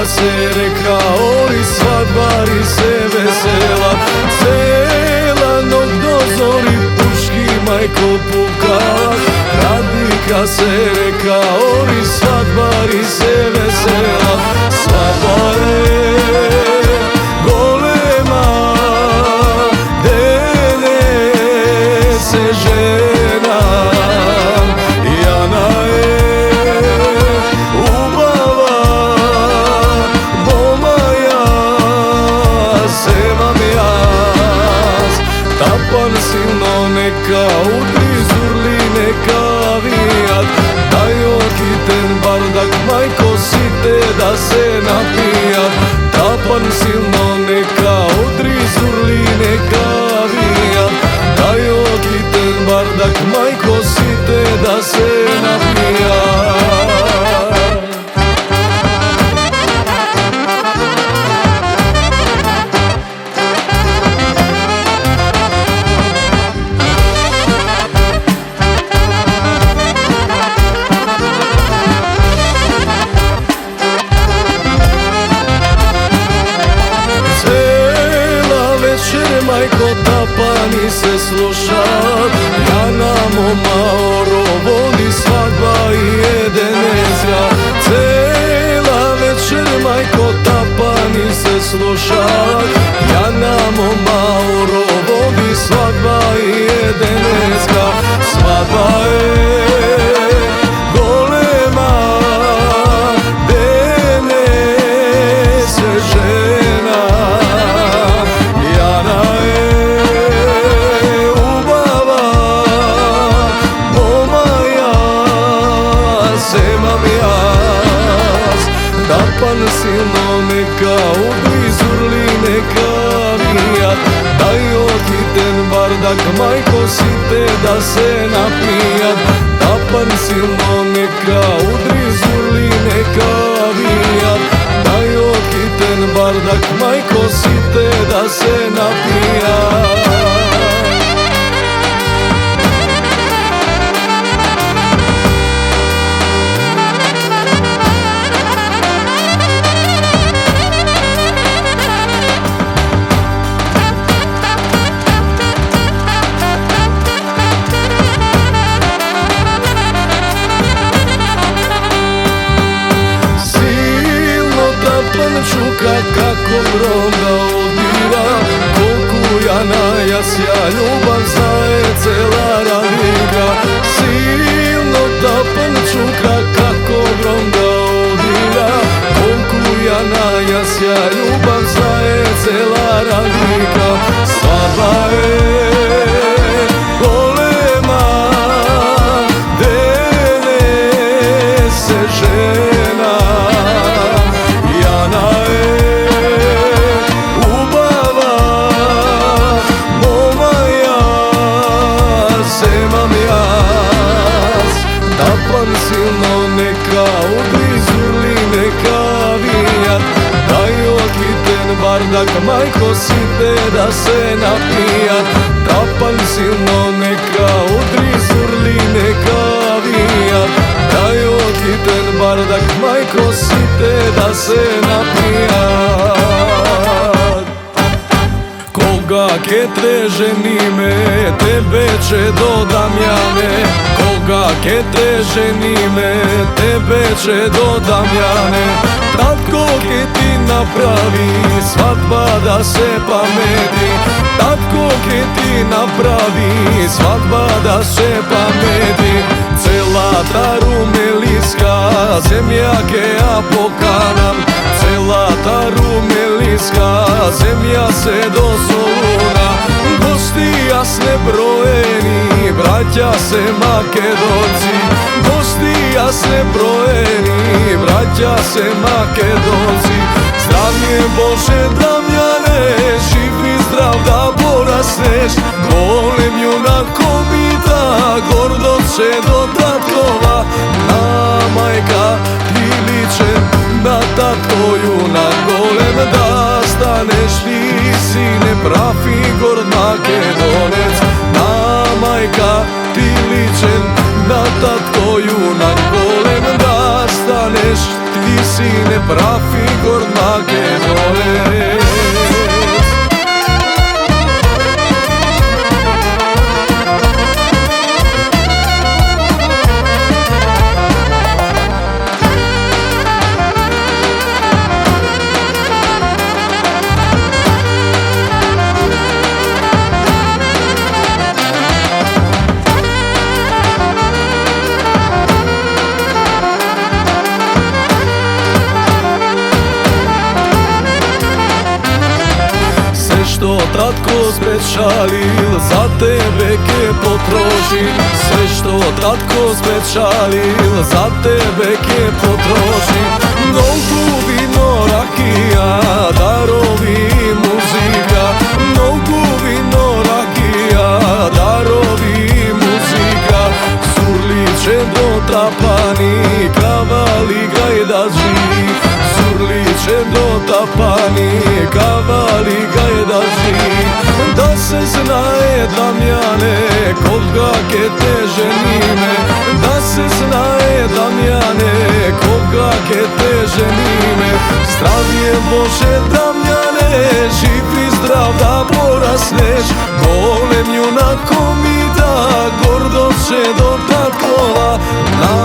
se reka, ori svadbari se vesela. Cela noć do zori puški majko pukala. Radnika se reka, ori svadbari se vesela. Svadba je golema, se žena, Jana je ubava, boma ja, sevam jas. Tapan silno neka udri zurli neka vijat, daj okiten bardak majko site da se napijat. Tapan silno neka udri zurli neka vijat, daj okiten bardak majko site da se napijat. Majko tapani se slušat, Jana moma orovodi svadba i jedenezga. Cela večer majko tapani se slušat, Jana moma orovodi svadba i jedenezga. Svadba je golema, denese žena, tapan silno neka udri zurli neka vijat, daj okiten bardak majko site da se napijat. Tapan silno neka udri zurli neka vijat, daj okiten bardak majko site da se napijat. Čuka kako grom da odbira, koliko Jana jasja ljubav znaje cela Radnika. Silno tapan čuka kako grom da odbira, koliko Jana jasja ljubav znaje cela Radnika. Svadba je golema, denese žena, Jana je ubava, boma ja, semam jas. Tapan silno neka udri zurli neka vijat, daj okiten bardak majko site da se napijat. Tapan silno neka udri zurli neka vijat, daj okiten bardak majko site da se napijat. Koga ketre ženime, tebe će do Damjane. Koga ketre ženime, tebe će do Damjane. Tatko ke ti napravi svadba da se pameti, tatko ke ti napravi svadba da se pameti. Cela ta rumeliska zemljake ja pokanam, cela ta rumeliska zemlja se do Soluna. Gosti jasne brojeni, braća se Makedonci, gosti jasne brojeni, braća se Makedonci. Zdravlje Bože Damjane, živ i zdrav da porasteš, golem junakom i ta gordo će do tatkova. Na majka priličen, na tatko junak golem da staneš ti, sine pravi gord Makedonec. Na majka ti ličen, na tatko junak golem da staneš ti sine pravi gord Makedonec. Što tatko spečalil, za tebe ke potrošim. Sve što tatko spečalil, za tebe ke potrošim. Mnogo vino, rakija, darovi muzika. Mnogo vino, rakija, darovi muzika. Surliče do tapani, kavali gajdaži. Surliče do tapani, kavali gajdaži. Da se znaje Damjane, koga ke te ženime. Da se znaje Damjane, koga ke te ženime. Zdravje Bože Damjane, živ i zdrav da porasneš. Golem junakom i da gordo će do tatkova. Na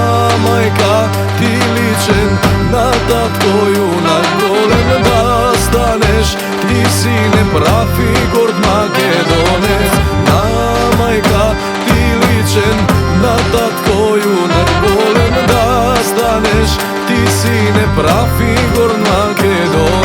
majka ti ličen, na tatko junak golem da staneš. Ti sine pravi gord Makedonec. Na majka ti ličen, na tatko junak golem da staneš. Ti sine pravi gord Makedonec.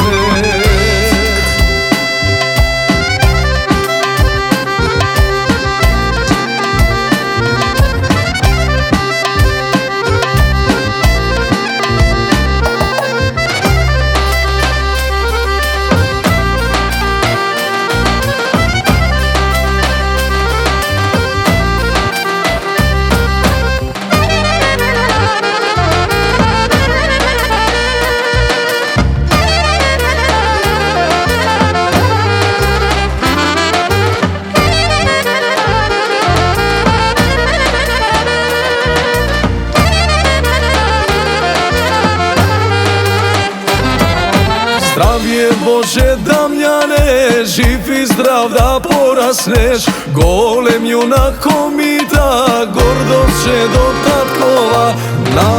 Zdravje Bože Damjane, živ i zdrav da porasneš. Golem junakom i da gordo će do tatkova. Na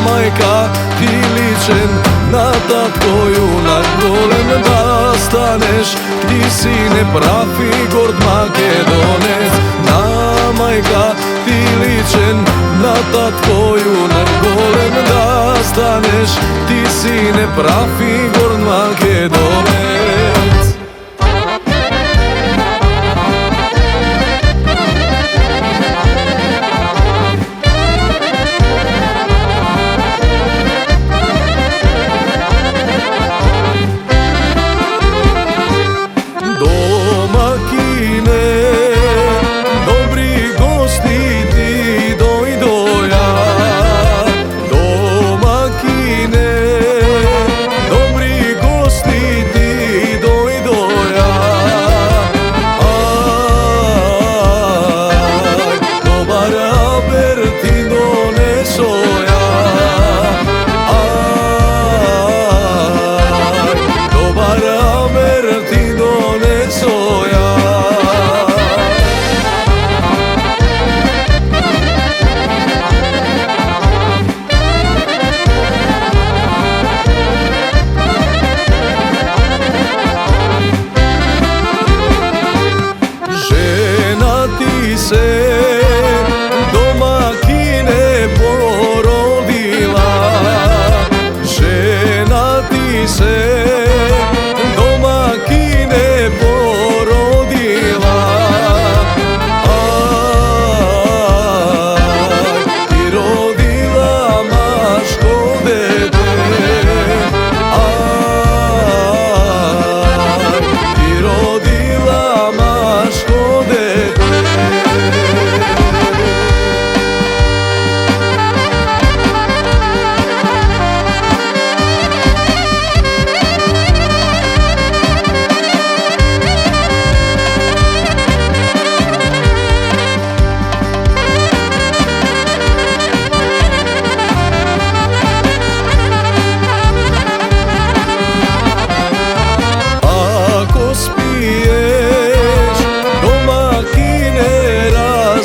majka ti ličen, na tatko junak golem da staneš. Ti sine pravi gord Makedonec. Na majka ti ličen, na tatko junak golem da staneš. Ti sine pravi gord Makedonec. Domakine, dobri gosti ti dojdoja. Domakine, dobri gosti ti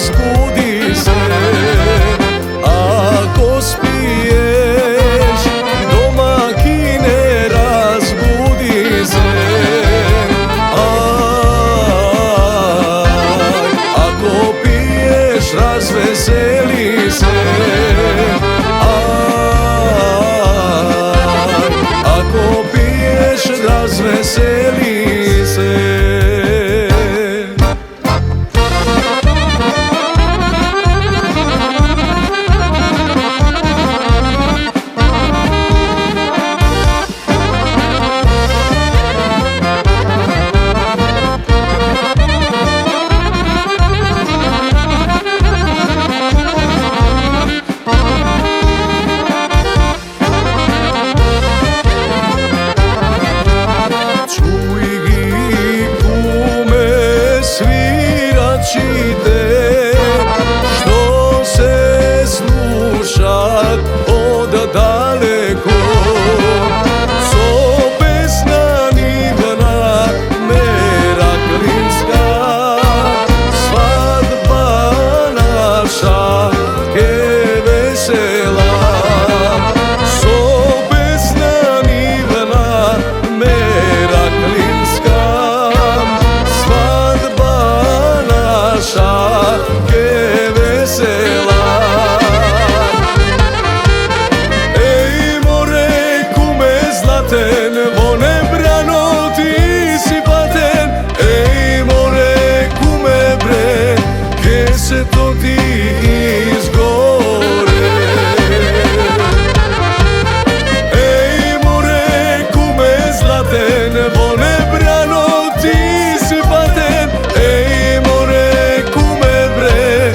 razbudi se. Ako spiješ, domakine, razbudi se. Ako piješ, razveseli se. Ako piješ, razveseli se. Što se slušat od daleko, so pesna nivna meraklinska, svadba naša je vesela. So pesna nivna meraklinska, svadba naša je vesela. Ej more kume zlaten, vone brano ti si paten. Ej more kume bre, ke se to ti izgore. Ej more kume zlaten, vone brano ti si paten. Ej more kume bre,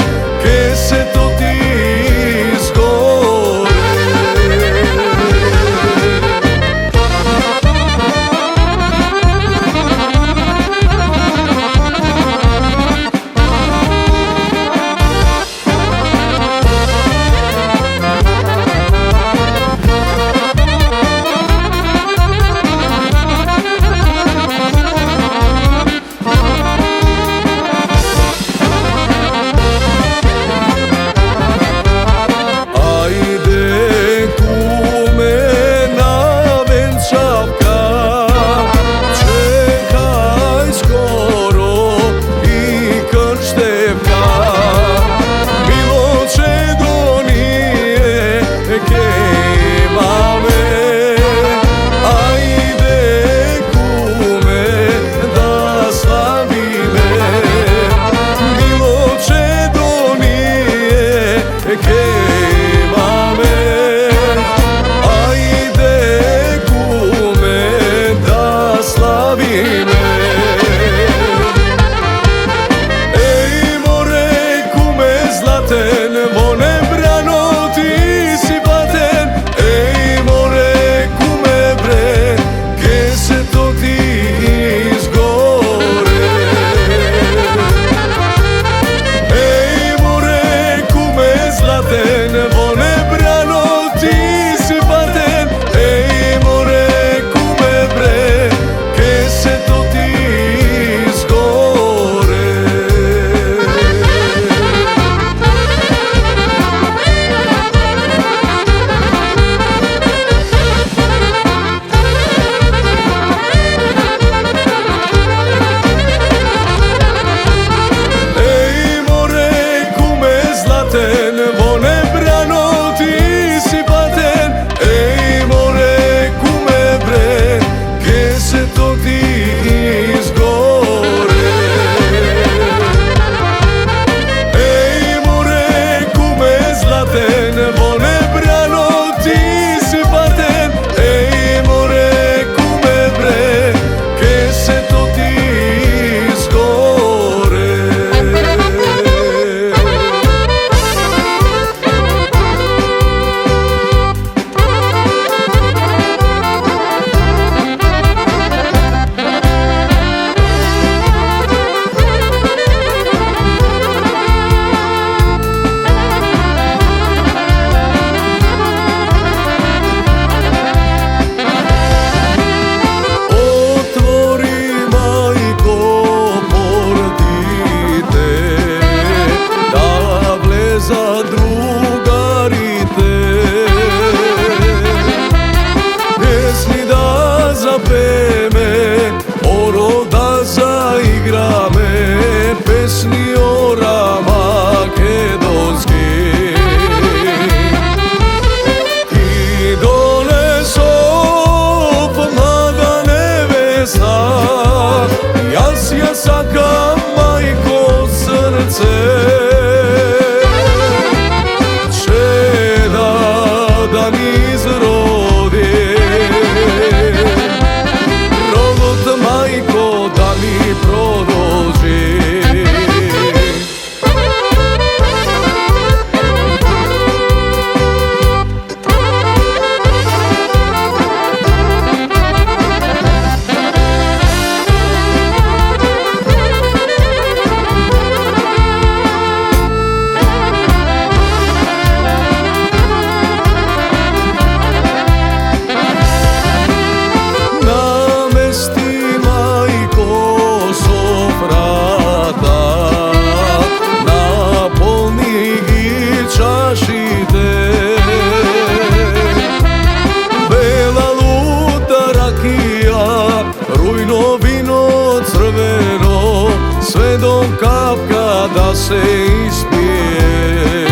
se ispije.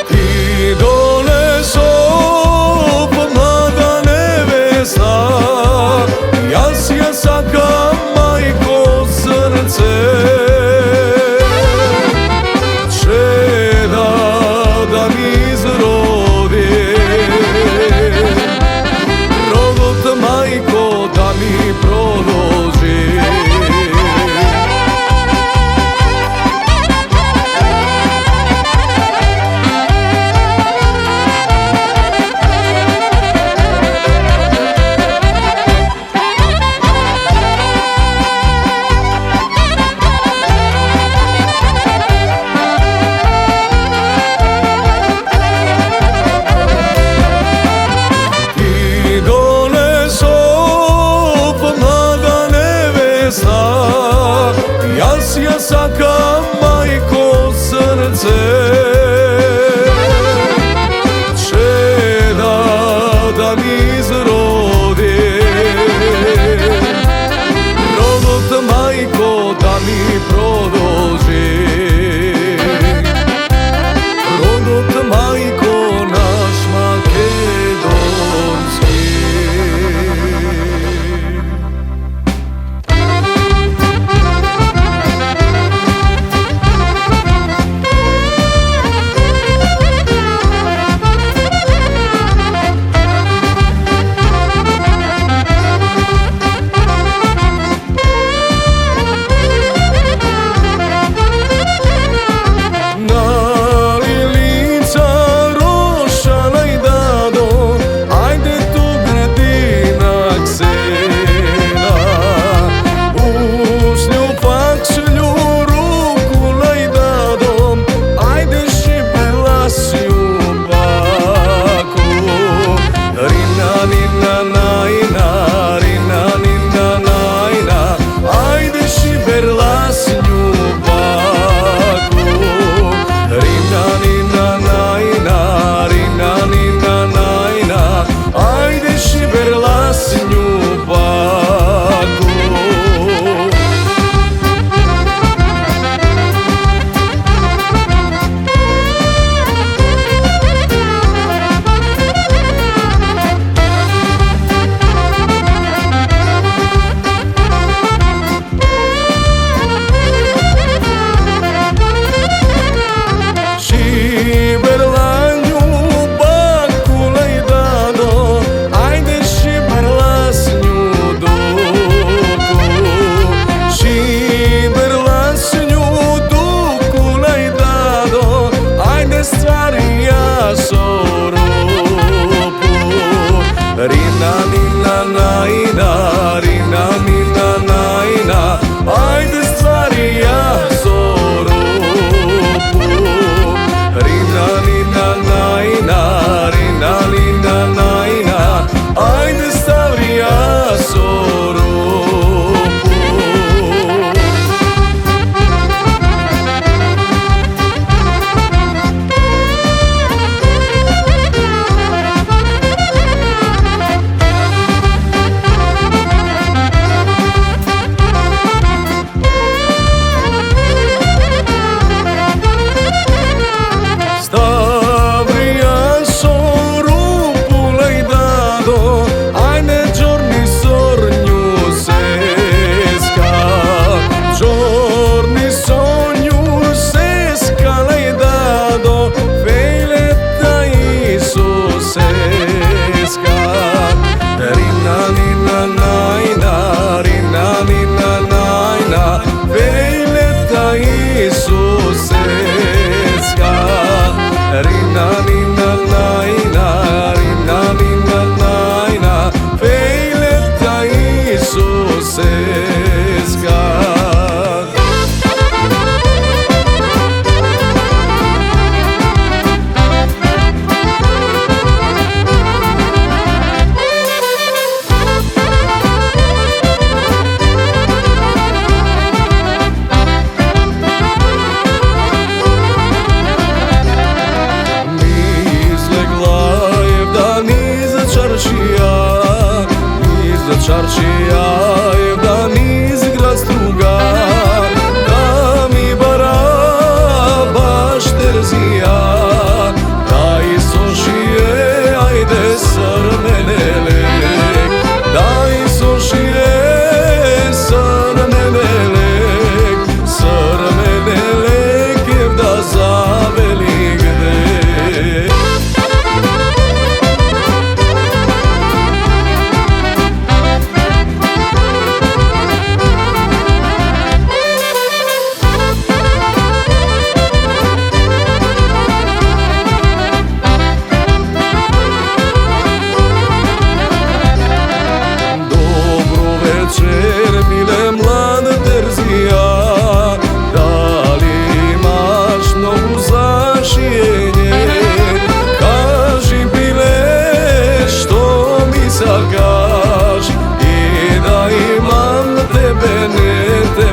Ti dole sop mlada nevesta, ja sakam majko srce. Čeda da mi izrodi, rodot majko da mi prodođi.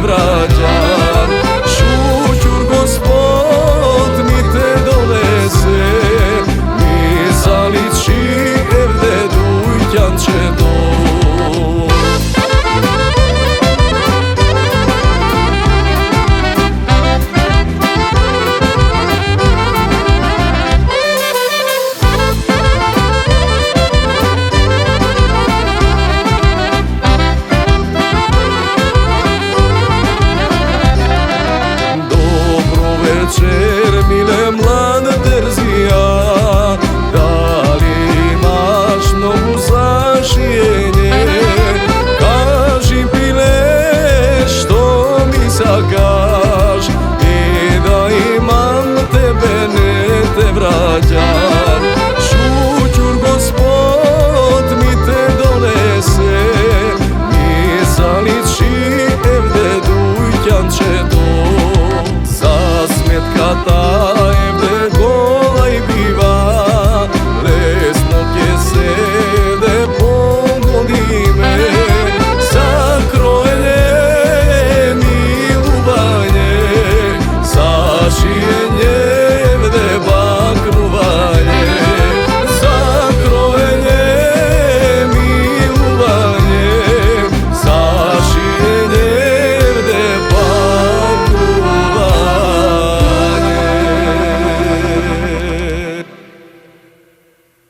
vraća. Šućur gospod mi te donese, mi zaliči evde dujtjanče to. Večer